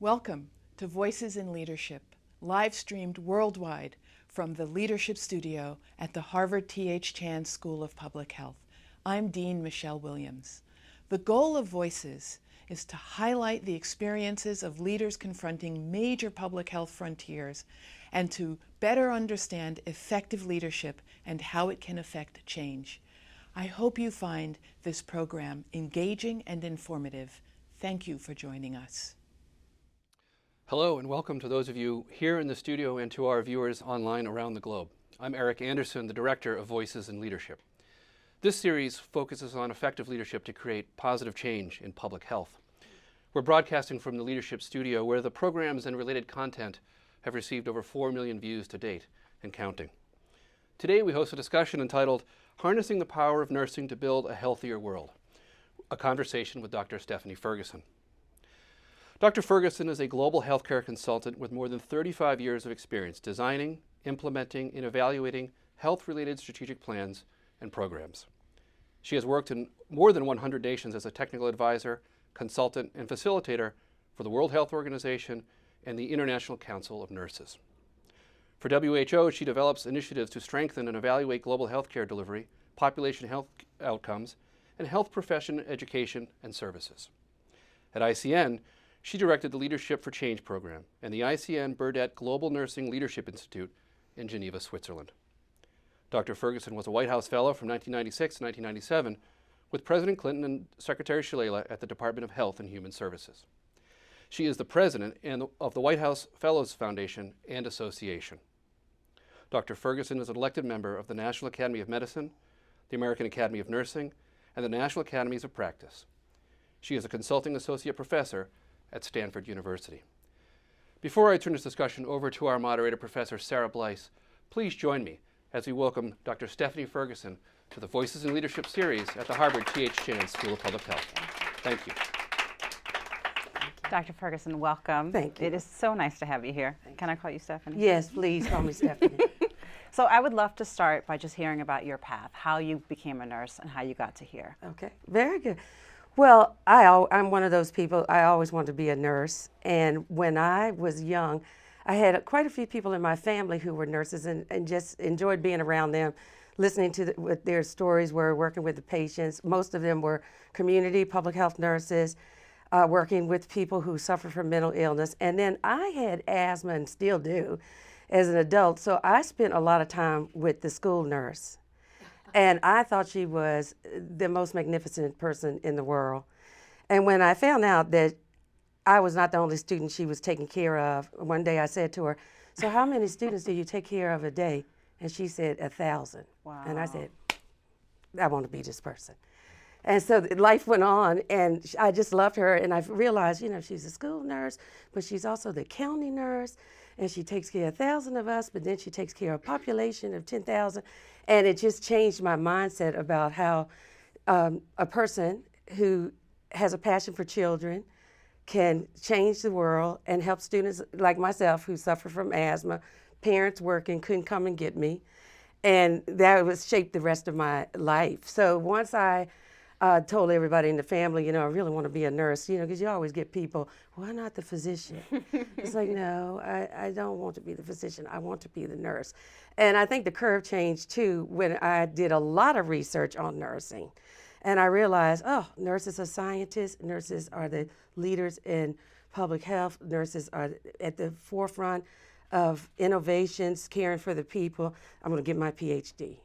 Welcome to Voices in Leadership, live streamed worldwide from the Leadership Studio at the Harvard T.H. Chan School of Public Health. I'm Dean Michelle Williams. The goal of Voices is to highlight the experiences of leaders confronting major public health frontiers and to better understand effective leadership and how it can affect change. I hope you find this program engaging and informative. Thank you for joining us. Hello and welcome to those of you here in the studio and to our viewers online around the globe. I'm Eric Anderson, the Director of Voices in Leadership. This series focuses on effective leadership to create positive change in public health. We're broadcasting from the Leadership Studio, where the programs and related content have received over 4 million views to date and counting. Today we host a discussion entitled Harnessing the Power of Nursing to Build a Healthier World, a conversation with Dr. Stephanie Ferguson. Dr. Ferguson is a global healthcare consultant with more than 35 years of experience designing, implementing, and evaluating health-related strategic plans and programs. She has worked in more than 100 nations as a technical advisor, consultant, and facilitator for the World Health Organization and the International Council of Nurses. For WHO, she develops initiatives to strengthen and evaluate global healthcare delivery, population health outcomes, and health profession education and services. At ICN, she directed the Leadership for Change program and the ICN Burdett Global Nursing Leadership Institute in Geneva, Switzerland. Dr. Ferguson was a White House Fellow from 1996 to 1997 with President Clinton and Secretary Shalala at the Department of Health and Human Services. She is the president of the White House Fellows Foundation and Association. Dr. Ferguson is an elected member of the National Academy of Medicine, the American Academy of Nursing, and the National Academies of Practice. She is a consulting associate professor at Stanford University. Before I turn this discussion over to our moderator, Professor Sara Bleich, please join me as we welcome Dr. Stephanie Ferguson to the Voices in Leadership series at the Harvard T.H. Chan School of Public Health. Thank you. Dr. Ferguson, welcome. Thank you. It is so nice to have you here. Can I call you Stephanie? Yes, please call me Stephanie. So I would love to start by just hearing about your path, how you became a nurse and how you got to here. Okay, very good. Well, I'm one of those people, I always wanted to be a nurse. And when I was young, I had quite a few people in my family who were nurses and just enjoyed being around them, listening to what their stories were, working with the patients. Most of them were community public health nurses, working with people who suffer from mental illness. And then I had asthma and still do as an adult, so I spent a lot of time with the school nurse. And I thought she was the most magnificent person in the world. And when I found out that I was not the only student she was taking care of, one day I said to her, so how many students do you take care of a day? And she said, 1,000. Wow. And I said, I want to be this person. And so life went on, and I just loved her, and I realized, she's a school nurse, but she's also the county nurse, and she takes care of 1,000 of us, but then she takes care of a population of 10,000. And it just changed my mindset about how a person who has a passion for children can change the world and help students like myself who suffer from asthma, parents working, couldn't come and get me. And that was shaped the rest of my life. So once I told everybody in the family, I really want to be a nurse, because you always get people, why not the physician? It's like, no, I don't want to be the physician. I want to be the nurse. And I think the curve changed too when I did a lot of research on nursing. And I realized, nurses are scientists, nurses are the leaders in public health, nurses are at the forefront of innovations, caring for the people. I'm going to get my PhD.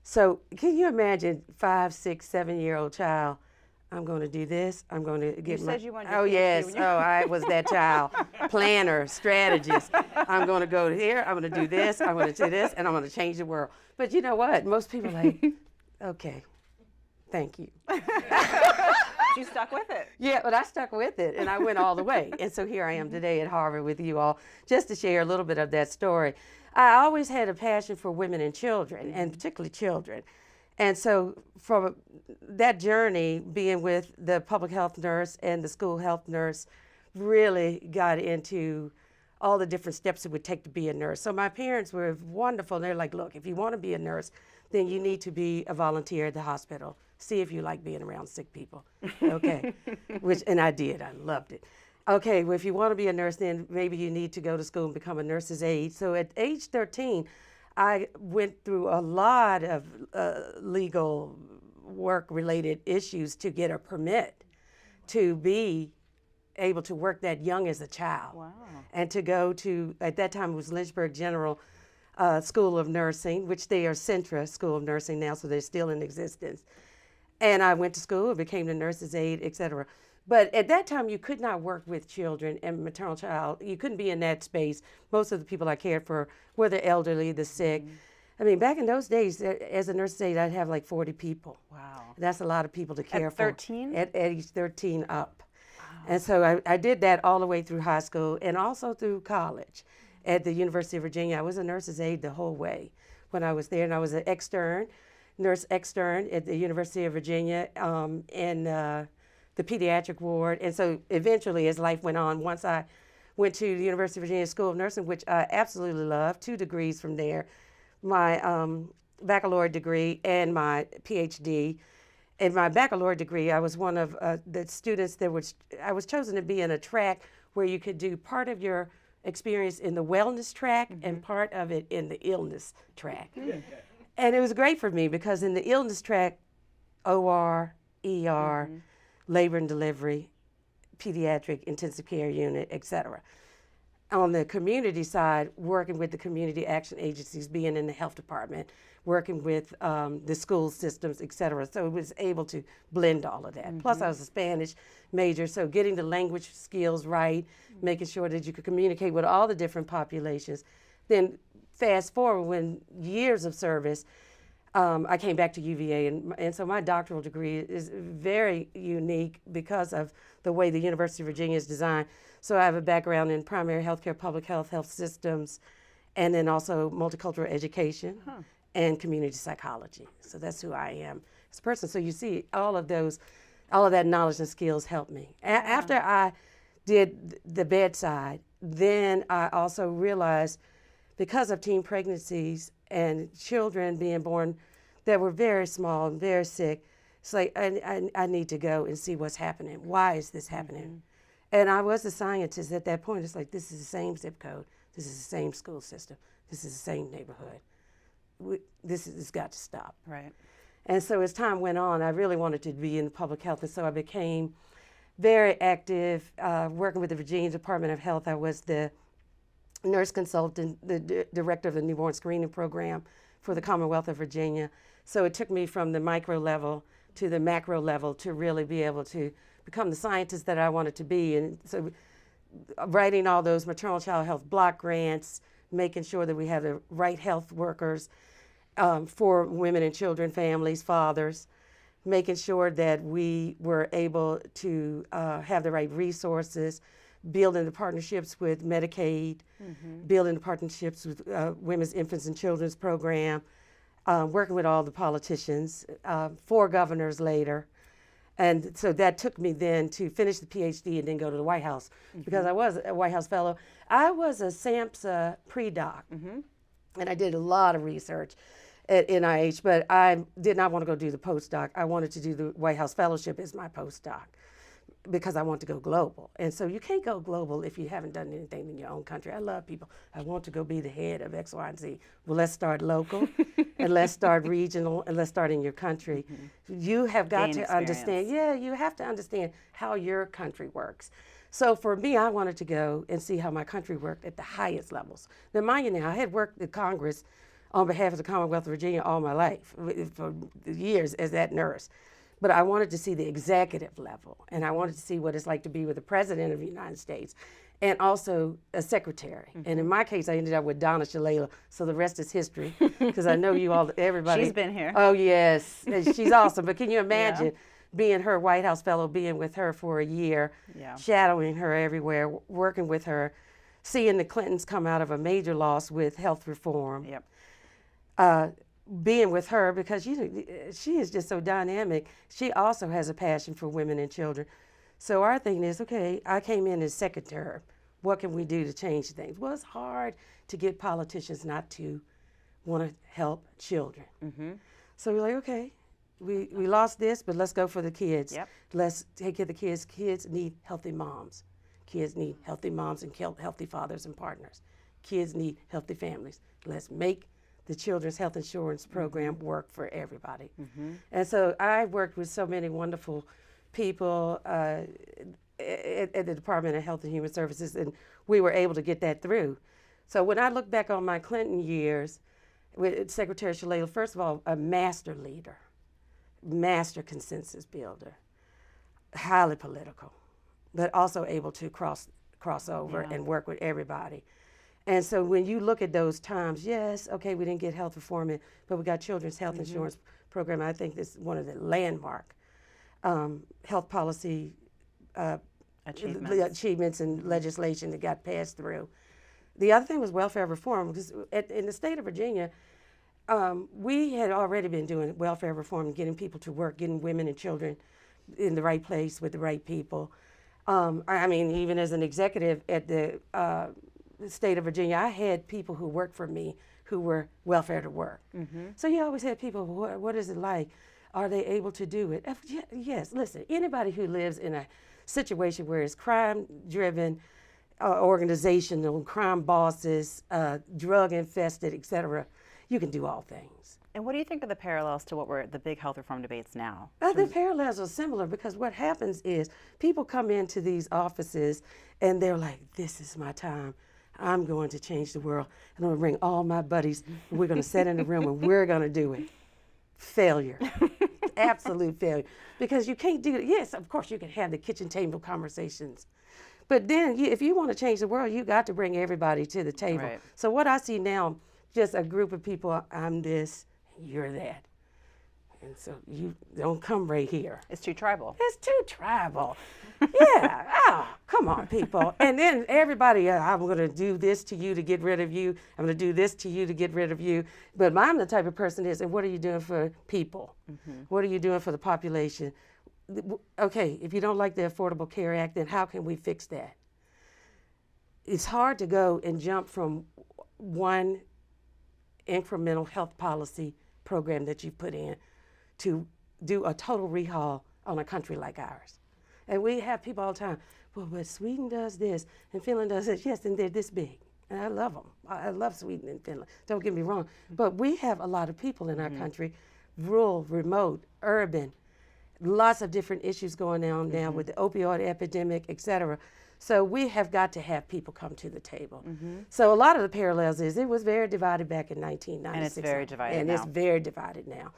So can you imagine 5, 6, 7-year-old child? I'm going to do this. I'm going to get You said you wanted Oh your PhD yes. when you- I was that child. Planner, strategist. I'm going to go here. I'm going to do this. I'm going to do this, and I'm going to change the world. But you know what? Most people are like, okay, thank you. You stuck with it. Yeah, but I stuck with it, and I went all the way. And so here I am today at Harvard with you all, just to share a little bit of that story. I always had a passion for women and children, and particularly children. And so from that journey, being with the public health nurse and the school health nurse, really got into all the different steps it would take to be a nurse. So my parents were wonderful. They're like, look, if you want to be a nurse, then you need to be a volunteer at the hospital. See if you like being around sick people. Okay, and I did. I loved it. okay, well, if you want to be a nurse, then maybe you need to go to school and become a nurse's aide. So at age 13, I went through a lot of legal work-related issues to get a permit to be able to work that young as a child. Wow. And to go to, at that time it was Lynchburg General School of Nursing, which they are Centra School of Nursing now, so they're still in existence. And I went to school, became the nurse's aide, et cetera. But at that time, you could not work with children and maternal child. You couldn't be in that space. Most of the people I cared for were the elderly, the sick. I mean, back in those days, as a nurse's aide, I'd have like 40 people. Wow. That's a lot of people to care At for. 13? At age 13 up. And so I did that all the way through high school and also through college. At the University of Virginia, I was a nurse's aide the whole way when I was there. And I was an nurse extern at the University of Virginia in the pediatric ward. And so eventually, as life went on, once I went to the University of Virginia School of Nursing, which I absolutely loved, 2 degrees from there, my baccalaureate degree and my PhD. In my baccalaureate degree, I was one of the students I was chosen to be in a track where you could do part of your experience in the wellness track and part of it in the illness track. And it was great for me because in the illness track, OR, ER, labor and delivery, pediatric intensive care unit, et cetera. On the community side, working with the community action agencies, being in the health department, working with the school systems, et cetera. So I was able to blend all of that. Plus, I was a Spanish major, so getting the language skills right, making sure that you could communicate with all the different populations. Then fast forward, when years of service, I came back to UVA, and so my doctoral degree is very unique because of the way the University of Virginia is designed. So I have a background in primary healthcare, public health, health systems, and then also multicultural education and community psychology. So that's who I am as a person. So you see, all of that knowledge and skills helped me. After I did the bedside, then I also realized because of teen pregnancies and children being born that were very small and very sick, it's like I need to go and see what's happening. Why is this happening? And I was a scientist at that point. It's like, this is the same zip code. This is the same school system. This is the same neighborhood. This has got to stop. Right. And so as time went on, I really wanted to be in public health. And so I became very active, working with the Virginia Department of Health. I was the nurse consultant, the director of the newborn screening program for the Commonwealth of Virginia. So it took me from the micro level to the macro level to really be able to become the scientist that I wanted to be. And so writing all those maternal child health block grants, making sure that we have the right health workers for women and children, families, fathers, making sure that we were able to have the right resources, building the partnerships with Medicaid, building the partnerships with Women's, Infants, and Children's Program, working with all the politicians, 4 governors later. And so that took me then to finish the PhD and then go to the White House because I was a White House fellow. I was a SAMHSA pre-doc, and I did a lot of research at NIH, but I did not want to go do the postdoc. I wanted to do the White House Fellowship as my postdoc because I want to go global. And so you can't go global if you haven't done anything in your own country. I love people. I want to go be the head of X, Y, and Z. Well, let's start local, and let's start regional, and let's start in your country. You have got to understand, you have to understand how your country works. So for me, I wanted to go and see how my country worked at the highest levels. Now, mind you now, I had worked in Congress on behalf of the Commonwealth of Virginia all my life, for years as that nurse. But I wanted to see the executive level, and I wanted to see what it's like to be with the President of the United States and also a secretary. And in my case, I ended up with Donna Shalala, so the rest is history, because I know you all, everybody. She's been here. Oh, yes, she's awesome. But can you imagine being her White House fellow, being with her for a year, shadowing her everywhere, working with her, seeing the Clintons come out of a major loss with health reform. Being with her because she is just so dynamic. She also has a passion for women and children. So our thing is, okay, I came in as second term. What can we do to change things? Well, it's hard to get politicians not to want to help children. So we're like, okay, we lost this, but let's go for the kids. Let's take care of the kids. Kids need healthy moms. Kids need healthy moms and healthy fathers and partners. Kids need healthy families. Let's make the Children's Health Insurance Program work for everybody. And so I worked with so many wonderful people at the Department of Health and Human Services, and we were able to get that through. So when I look back on my Clinton years with Secretary Shalala, first of all, a master leader, master consensus builder, highly political, but also able to cross over and work with everybody. And so when you look at those times, yes, okay, we didn't get health reform in, but we got Children's Health Insurance Program. I think this is one of the landmark health policy achievements and legislation that got passed through. The other thing was welfare reform, because in the state of Virginia, we had already been doing welfare reform, getting people to work, getting women and children in the right place with the right people. I mean, even as an executive at the state of Virginia, I had people who worked for me who were welfare to work. So you always had people, what is it like? Are they able to do it? Yes, listen, anybody who lives in a situation where it's crime-driven, organizational, crime bosses, drug-infested, et cetera, you can do all things. And what do you think of the parallels to what were the big health reform debates now? The parallels are similar, because what happens is people come into these offices and they're like, this is my time. I'm going to change the world. I'm going to bring all my buddies. And we're going to sit in a room and we're going to do it. Failure. Absolute failure. Because you can't do it. Yes, of course, you can have the kitchen table conversations. But then if you want to change the world, you got to bring everybody to the table. Right. So what I see now, just a group of people, I'm this, you're that. And so you don't come right here. It's too tribal. It's too tribal. Yeah, come on, people. And then everybody, I'm going to do this to you to get rid of you. I'm going to do this to you to get rid of you. But I'm the type of person that is, and what are you doing for people? What are you doing for the population? Okay, if you don't like the Affordable Care Act, then how can we fix that? It's hard to go and jump from one incremental health policy program that you put in to do a total rehaul on a country like ours. And we have people all the time, well, but Sweden does this and Finland does this. Yes, and they're this big. And I love them. I love Sweden and Finland. Don't get me wrong. But we have a lot of people in our country, rural, remote, urban, lots of different issues going on now with the opioid epidemic, et cetera. So we have got to have people come to the table. So a lot of the parallels is it was very divided back in 1996. And it's very divided now. And it's very divided now.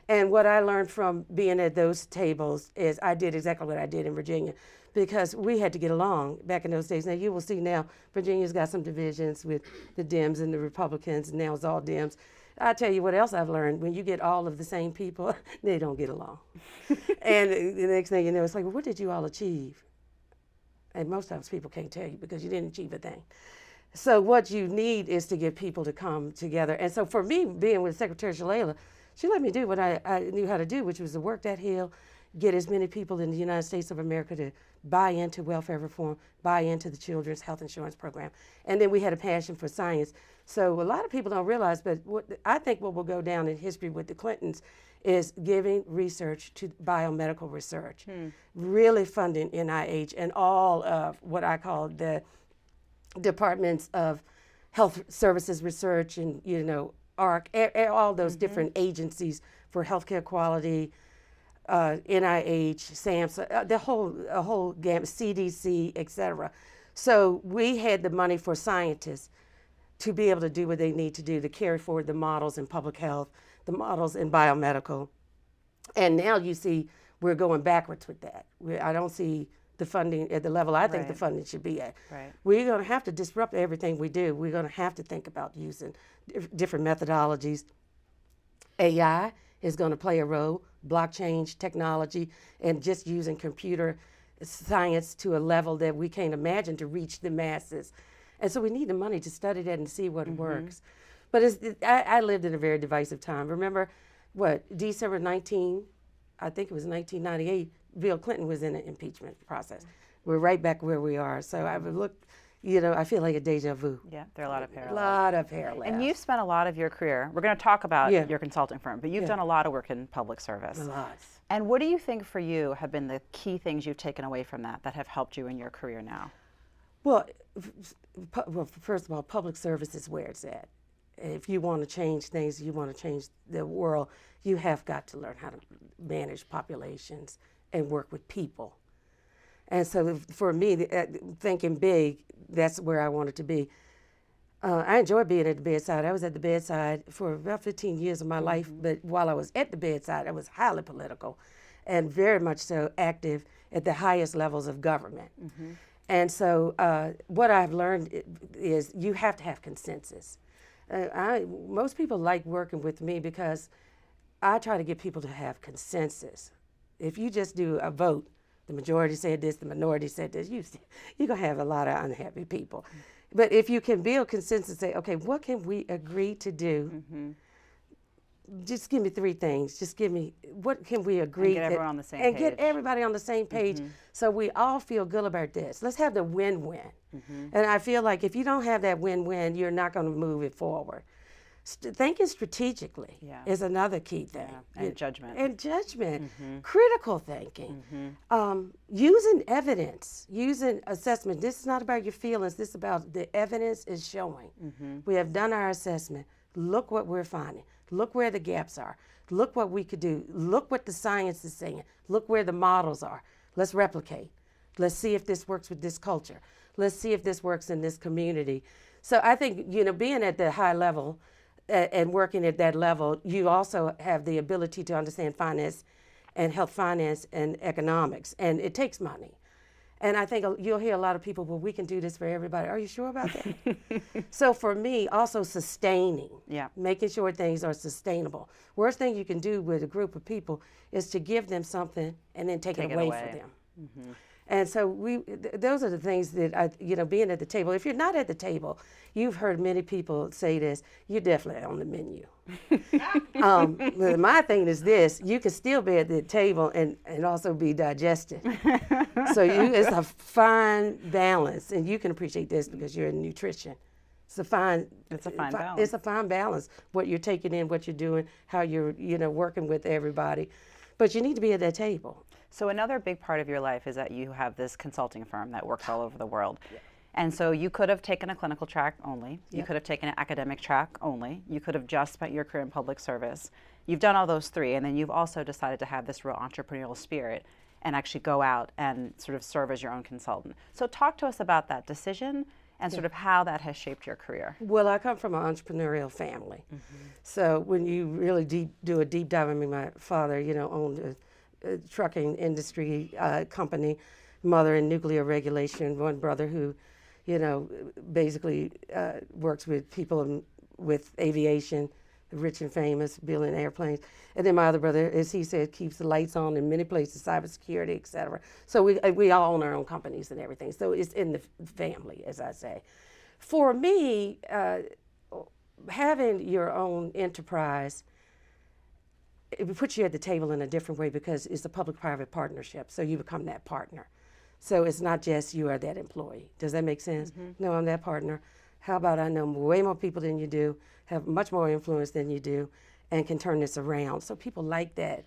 And what I learned from being at those tables is I did exactly what I did in Virginia, because we had to get along back in those days. Now you will see now Virginia's got some divisions with the Dems and the Republicans, and now it's all Dems. I tell you what else I've learned, when you get all of the same people, they don't get along. And the next thing you know, it's like, well, what did you all achieve? And most times people can't tell you because you didn't achieve a thing. So what you need is to get people to come together. And so for me, being with Secretary Shalala, she let me do what I knew how to do, which was to work that hill, get as many people in the United States of America to buy into welfare reform, buy into the Children's Health Insurance Program. And then we had a passion for science. So a lot of people don't realize, but I think what will go down in history with the Clintons is giving research to biomedical research, really funding NIH and all of what I call the departments of health services research and, ARC, all those different agencies for healthcare quality, NIH, SAMHSA, the whole gamut, CDC, et cetera. So we had the money for scientists to be able to do what they need to do to carry forward the models in public health, the models in biomedical. And now you see we're going backwards with that. I don't see the funding at the level I think the funding should be at. We're going to have to disrupt everything we do. We're going to have to think about using different methodologies. AI is going to play a role, blockchain technology, and just using computer science to a level that we can't imagine to reach the masses. And so we need the money to study that and see what works. But I lived in a very divisive time. Remember, December 19, I think it was 1998, Bill Clinton was in the impeachment process. We're right back where we are. So I would look, I feel like a deja vu. Yeah, there are a lot of parallels. A lot of parallels. And you've spent a lot of your career, we're going to talk about your consulting firm, but you've done a lot of work in public service. A lot. And what do you think for you have been the key things you've taken away from that have helped you in your career now? Well, first of all, public service is where it's at. If you want to change things, you want to change the world, you have got to learn how to manage populations and work with people. And so for me, thinking big, that's where I wanted to be. I enjoy being at the bedside. I was at the bedside for about 15 years of my life, but while I was at the bedside, I was highly political and very much so active at the highest levels of government. And so what I've learned is you have to have consensus. Most people like working with me because I try to get people to have consensus. If you just do a vote, the majority said this, the minority said this, you're going to have a lot of unhappy people. But if you can build consensus, say, okay, what can we agree to do? Just give me 3 things. Just give me, what can we agree? And get everyone on the same and page. get everybody on the same page so we all feel good about this. Let's have the win-win. And I feel like if you don't have that win-win, you're not going to move it forward. Thinking strategically is another key thing. And judgment. And judgment. Critical thinking. Using evidence, using assessment. This is not about your feelings. This is about the evidence is showing. We have done our assessment. Look what we're finding. Look where the gaps are. Look what we could do. Look what the science is saying. Look where the models are. Let's replicate. Let's see if this works with this culture. Let's see if this works in this community. So I think, being at the high level and working at that level, you also have the ability to understand finance and health finance and economics. And it takes money. And I think you'll hear a lot of people, well, we can do this for everybody. Are you sure about that? So for me, also sustaining, making sure things are sustainable. Worst thing you can do with a group of people is to give them something and then take it away from them. And so those are the things that, being at the table. If you're not at the table, you've heard many people say this, you're definitely on the menu. My thing is this, you can still be at the table and also be digested. So it's a fine balance, and you can appreciate this because you're in nutrition. It's a fine balance. It's a fine balance, what you're taking in, what you're doing, how you're, working with everybody. But you need to be at that table. So another big part of your life is that you have this consulting firm that works all over the world. And so you could have taken a clinical track only. You could have taken an academic track only. You could have just spent your career in public service. You've done all those 3, and then you've also decided to have this real entrepreneurial spirit and actually go out and sort of serve as your own consultant. So talk to us about that decision and sort of how that has shaped your career. Well, I come from an entrepreneurial family. So when you really do a deep dive, I mean, my father, owned a trucking industry company, mother in nuclear regulation, one brother who, basically works with people with aviation, rich and famous, building airplanes. And then my other brother, as he said, keeps the lights on in many places, cybersecurity, et cetera. So we all own our own companies and everything. So it's in the family, as I say. For me, having your own enterprise, it puts you at the table in a different way because it's a public-private partnership, so you become that partner. So it's not just you are that employee. Does that make sense? No, I'm that partner. How about I know way more people than you do, have much more influence than you do, and can turn this around. So people like that.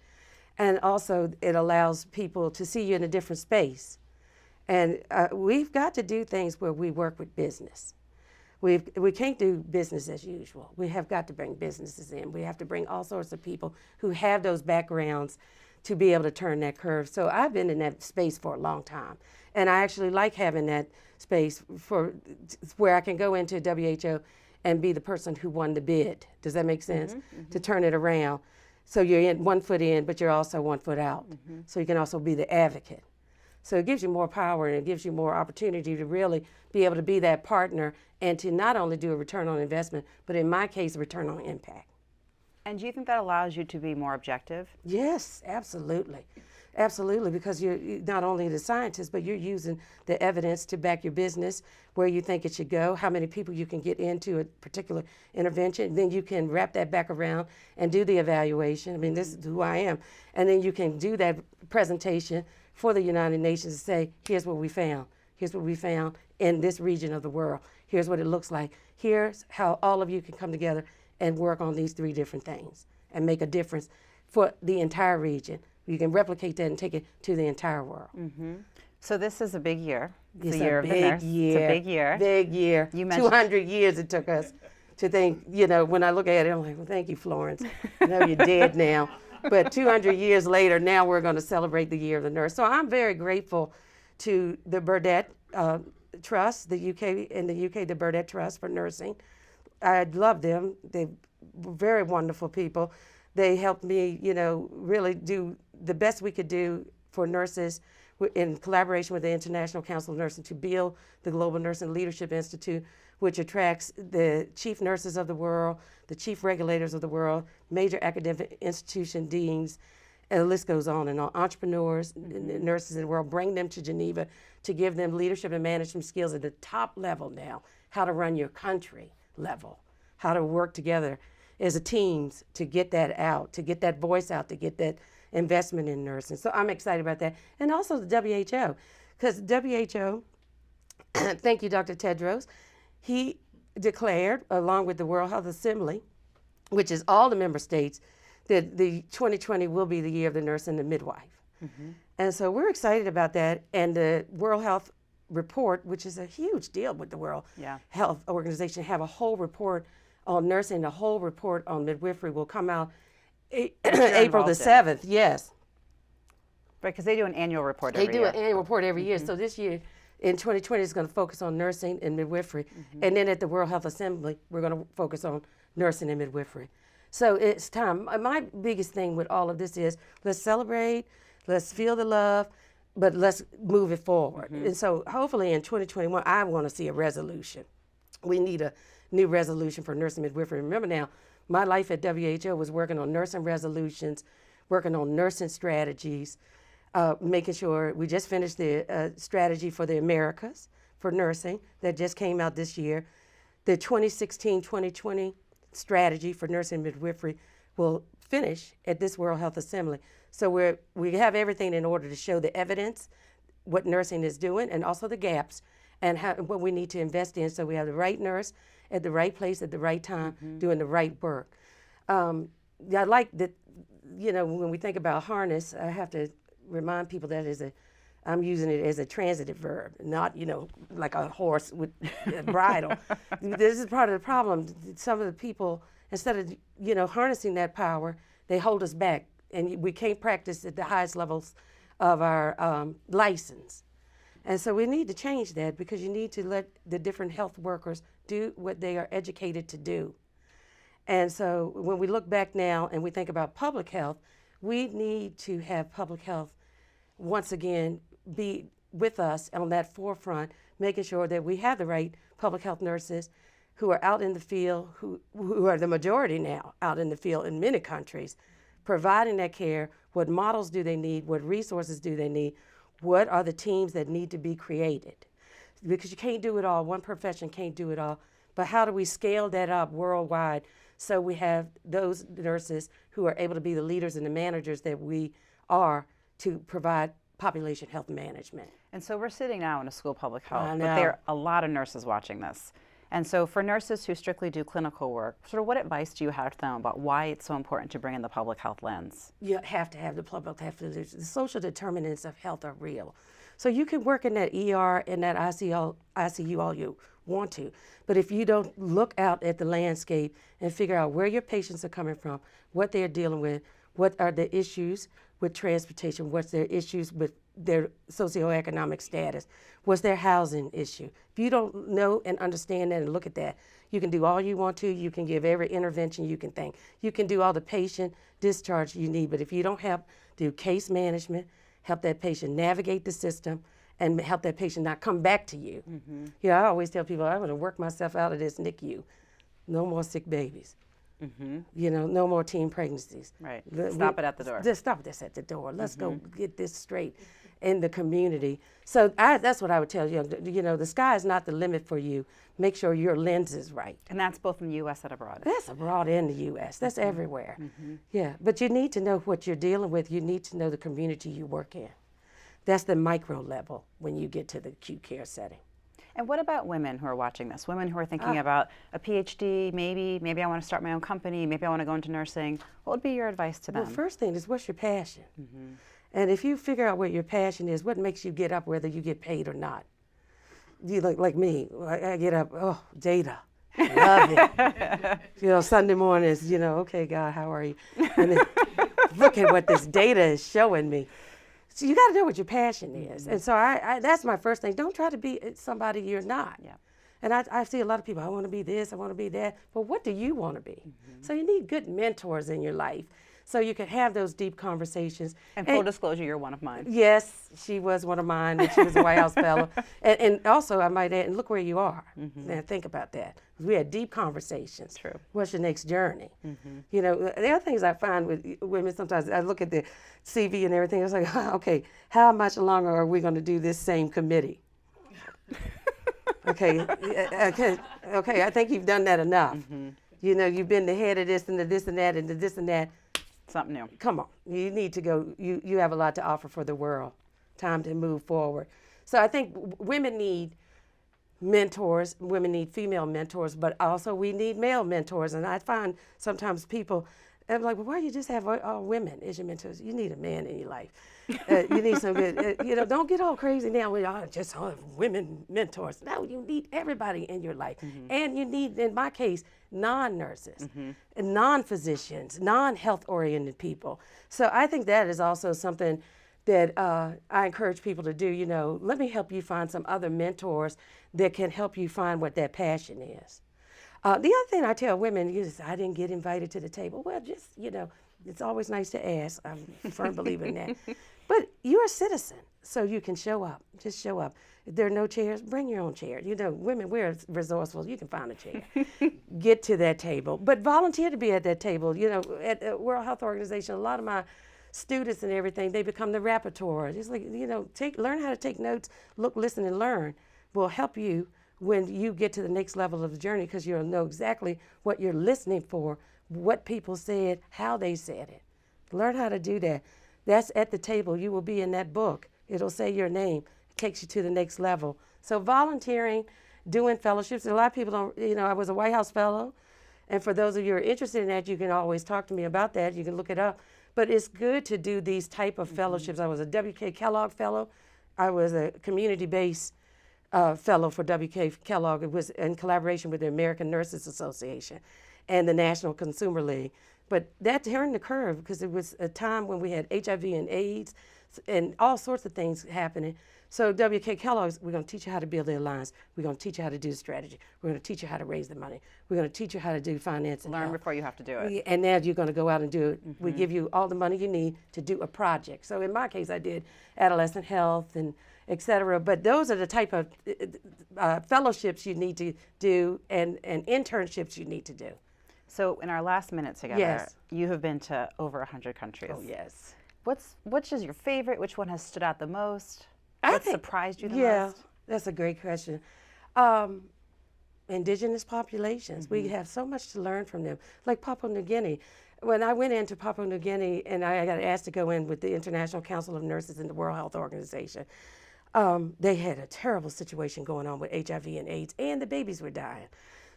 And also it allows people to see you in a different space. And we've got to do things where we work with business. We can't do business as usual. We have got to bring businesses in. We have to bring all sorts of people who have those backgrounds to be able to turn that curve. So I've been in that space for a long time. And I actually like having that space for where I can go into WHO and be the person who won the bid. Does that make sense? To turn it around. So you're in 1 foot in, but you're also 1 foot out. So you can also be the advocate. So it gives you more power and it gives you more opportunity to really be able to be that partner and to not only do a return on investment, but in my case, a return on impact. And do you think that allows you to be more objective? Yes, absolutely. Absolutely, because you're not only the scientist, but you're using the evidence to back your business, where you think it should go, how many people you can get into a particular intervention. Then you can wrap that back around and do the evaluation. I mean, this is who I am. And then you can do that presentation for the United Nations and say, here's what we found. Here's what we found in this region of the world. Here's what it looks like. Here's how all of you can come together and work on these 3 different things and make a difference for the entire region. You can replicate that and take it to the entire world. So this is a big year. It's the year a of the big nurse. year. It's a big year. Big year. You mentioned 200 years it took us to think, when I look at it, I'm like, well, thank you, Florence. I know you're dead now. But 200 years later, now we're going to celebrate the year of the nurse. So I'm very grateful to the Burdett Trust, the UK, the Burdett Trust for Nursing. I love them. They're very wonderful people. They helped me, really do the best we could do for nurses in collaboration with the International Council of Nursing to build the Global Nursing Leadership Institute, which attracts the chief nurses of the world, the chief regulators of the world, major academic institution deans, and the list goes on and on. Entrepreneurs, nurses in the world, bring them to Geneva to give them leadership and management skills at the top level now, how to run your country level, how to work together as a team to get that out, to get that voice out, to get that investment in nursing. So I'm excited about that. And also the WHO, because WHO, thank you, Dr. Tedros, he declared, along with the World Health Assembly, which is all the member states, that the 2020 will be the year of the nurse and the midwife. And so we're excited about that. And the World Health Report, which is a huge deal with the World Health Organization, have a whole report on nursing, a whole report on midwifery will come out April the 7th, yes. Right, because they do an annual report every year. They do an annual report every year. So this year, in 2020, is going to focus on nursing and midwifery. And then at the World Health Assembly, we're going to focus on nursing and midwifery. So it's time. My biggest thing with all of this is let's celebrate, let's feel the love, but let's move it forward. And so hopefully in 2021, I want to see a resolution. We need a new resolution for nursing and midwifery. Remember now, my life at WHO was working on nursing resolutions, working on nursing strategies, making sure we just finished the strategy for the Americas for nursing that just came out this year. The 2016-2020 strategy for nursing and midwifery will finish at this World Health Assembly. So we have everything in order to show the evidence, what nursing is doing, and also the gaps, and what we need to invest in so we have the right nurse at the right place at the right time, doing the right work. I like that, when we think about harness, I have to remind people that I'm using it as a transitive verb, not, like a horse with a bridle. This is part of the problem. Some of the people, instead of, harnessing that power, they hold us back, and we can't practice at the highest levels of our license. And so we need to change that because you need to let the different health workers do what they are educated to do. And so when we look back now and we think about public health, we need to have public health once again be with us on that forefront, making sure that we have the right public health nurses who are out in the field, who are the majority now out in the field in many countries, providing that care. What models do they need? What resources do they need? What are the teams that need to be created? Because you can't do it all. One profession can't do it all. But how do we scale that up worldwide so we have those nurses who are able to be the leaders and the managers that we are to provide population health management? And so we're sitting now in a school of public health, I but know. there are a lot of nurses watching this. And so for nurses who strictly do clinical work, sort of what advice do you have to them about why it's so important to bring in the public health lens? You have to have the public health. The social determinants of health are real. So you can work in that ER and that ICU all you want to, but if you don't look out at the landscape and figure out where your patients are coming from, what they're dealing with, what are the issues with transportation, what's their issues with their socioeconomic status, what's their housing issue. If you don't know and understand that and look at that, you can do all you want to, you can give every intervention you can think. You can do all the patient discharge you need, but if you don't do case management, help that patient navigate the system, and help that patient not come back to you. I always tell people, I'm gonna work myself out of this NICU. No more sick babies. No more teen pregnancies. Right. Stop it at the door. Just stop this at the door. Let's go get this straight in the community. So that's what I would tell you. The sky is not the limit for you. Make sure your lens is right. And that's both in the U.S. and abroad. That's abroad and the U.S. That's everywhere. Yeah, but you need to know what you're dealing with. You need to know the community you work in. That's the micro level when you get to the acute care setting. And what about women who are watching this? Women who are thinking about a PhD, maybe I want to start my own company, maybe I want to go into nursing. What would be your advice to them? Well, first thing is, what's your passion? And if you figure out what your passion is, what makes you get up whether you get paid or not. You look like me. I get up, oh, data. Love it. Sunday mornings, okay, God, how are you? And then look at what this data is showing me. So you got to know what your passion is. And so I that's my first thing. Don't try to be somebody you're not. Yeah. And I see a lot of people, I want to be this, I want to be that. But what do you want to be? So you need good mentors in your life so you can have those deep conversations. And full disclosure, you're one of mine. Yes, she was one of mine, and she was a White House fellow. And also, I might add, and look where you are. Now, think about that. We had deep conversations. True. What's your next journey? The other things I find with women, sometimes I look at the CV and everything, it's like, okay, how much longer are we going to do this same committee? Okay, I think you've done that enough. You've been the head of this and the this and that and the this and that. Something new. Come on, you need to go, you have a lot to offer for the world. Time to move forward. So I think women need mentors, women need female mentors, but also we need male mentors. And I find sometimes people, I'm like, well, why you just have all women as your mentors? You need a man in your life. You need some good, don't get all crazy now with just women mentors. No, you need everybody in your life. And you need, in my case, non-nurses, and non-physicians, non-health-oriented people. So I think that is also something that I encourage people to do. Let me help you find some other mentors that can help you find what that passion is. The other thing I tell women is, I didn't get invited to the table. Well, just, it's always nice to ask. I'm a firm believer in that. But you're a citizen, so you can show up. Just show up. If there are no chairs, bring your own chair. Women, we're resourceful. You can find a chair. Get to that table. But volunteer to be at that table. At the World Health Organization, a lot of my students and everything, they become the rapporteurs. It's like, learn how to take notes, look, listen, and learn will help you when you get to the next level of the journey, because you'll know exactly what you're listening for, what people said, how they said it. Learn how to do that. That's at the table. You will be in that book. It'll say your name. It takes you to the next level. So volunteering, doing fellowships. A lot of people don't, I was a White House fellow. And for those of you who are interested in that, you can always talk to me about that. You can look it up. But it's good to do these type of fellowships. I was a W.K. Kellogg fellow. I was a community-based fellow for W.K. Kellogg. It was in collaboration with the American Nurses Association and the National Consumer League. But that turned the curve, because it was a time when we had HIV and AIDS and all sorts of things happening. So W.K. Kellogg's, we're going to teach you how to build the alliance. We're going to teach you how to do the strategy. We're going to teach you how to raise the money. We're going to teach you how to do finance and Learn health. before you have to do it. And now you're going to go out and do it. We give you all the money you need to do a project. So in my case, I did adolescent health and et cetera. But those are the type of fellowships you need to do and internships you need to do. So in our last minute together, Yes. you have been to over 100 countries. Oh, yes. Which is your favorite? Which one has stood out the most? I What think- surprised you the Yeah, most? that's a great question. Indigenous populations, we have so much to learn from them. Like Papua New Guinea. When I went into Papua New Guinea and I got asked to go in with the International Council of Nurses and the World Health Organization, they had a terrible situation going on with HIV and AIDS, and the babies were dying.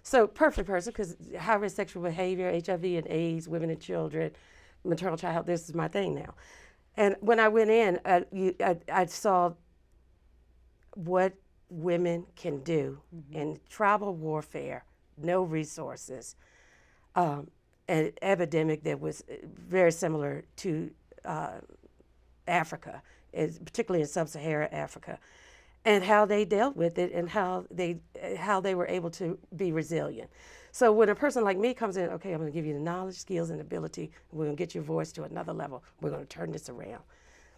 So perfect person, because high-risk sexual behavior, HIV and AIDS, women and children, maternal child health, this is my thing now. And when I went in, I saw what women can do in tribal warfare, no resources, an epidemic that was very similar to Africa, particularly in sub-Saharan Africa, and how they dealt with it and how they were able to be resilient. So when a person like me comes in, okay, I'm going to give you the knowledge, skills, and ability. We're going to get your voice to another level. We're going to turn this around.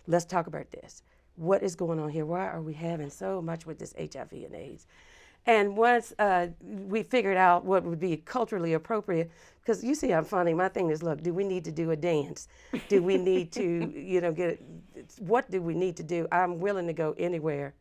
Let's talk about this. What is going on here? Why are we having so much with this HIV and AIDS? And once we figured out what would be culturally appropriate, because you see I'm funny, my thing is, look, do we need to do a dance? Do we need to, what do we need to do? I'm willing to go anywhere.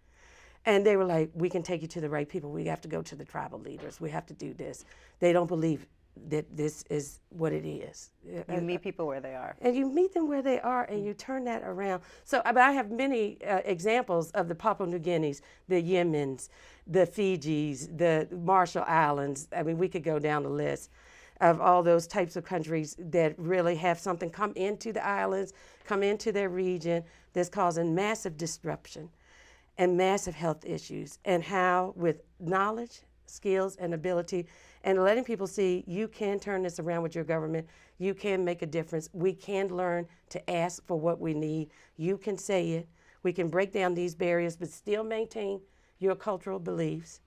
And they were like, we can take you to the right people. We have to go to the tribal leaders. We have to do this. They don't believe that this is what it is. You meet people where they are. And you meet them where they are, and you turn that around. So but I have many examples of the Papua New Guineas, the Yemens, the Fijis, the Marshall Islands. I mean, we could go down the list of all those types of countries that really have something come into the islands, come into their region, that's causing massive disruption and massive health issues, and how with knowledge, skills, and ability, and letting people see you can turn this around with your government, you can make a difference, we can learn to ask for what we need, you can say it, we can break down these barriers but still maintain your cultural beliefs.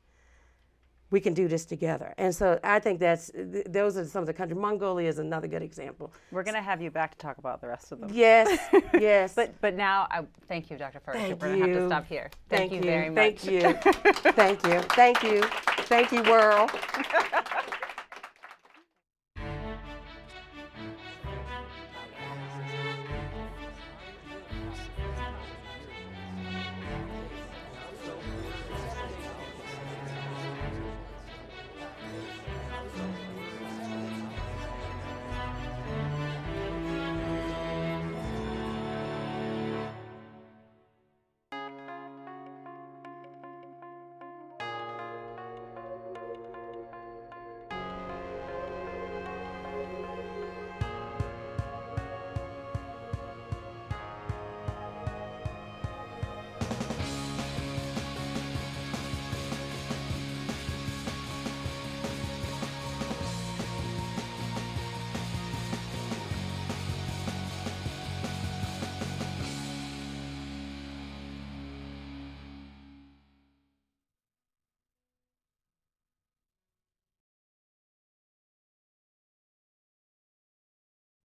We can do this together. And so I think those are some of the countries. Mongolia is another good example. We're going to have you back to talk about the rest of them. Yes, yes. But now, thank you, Dr. Ferguson. Thank We're going to have to you. stop here. Thank you you very much. Thank you. Thank you. Thank you. Thank you, world.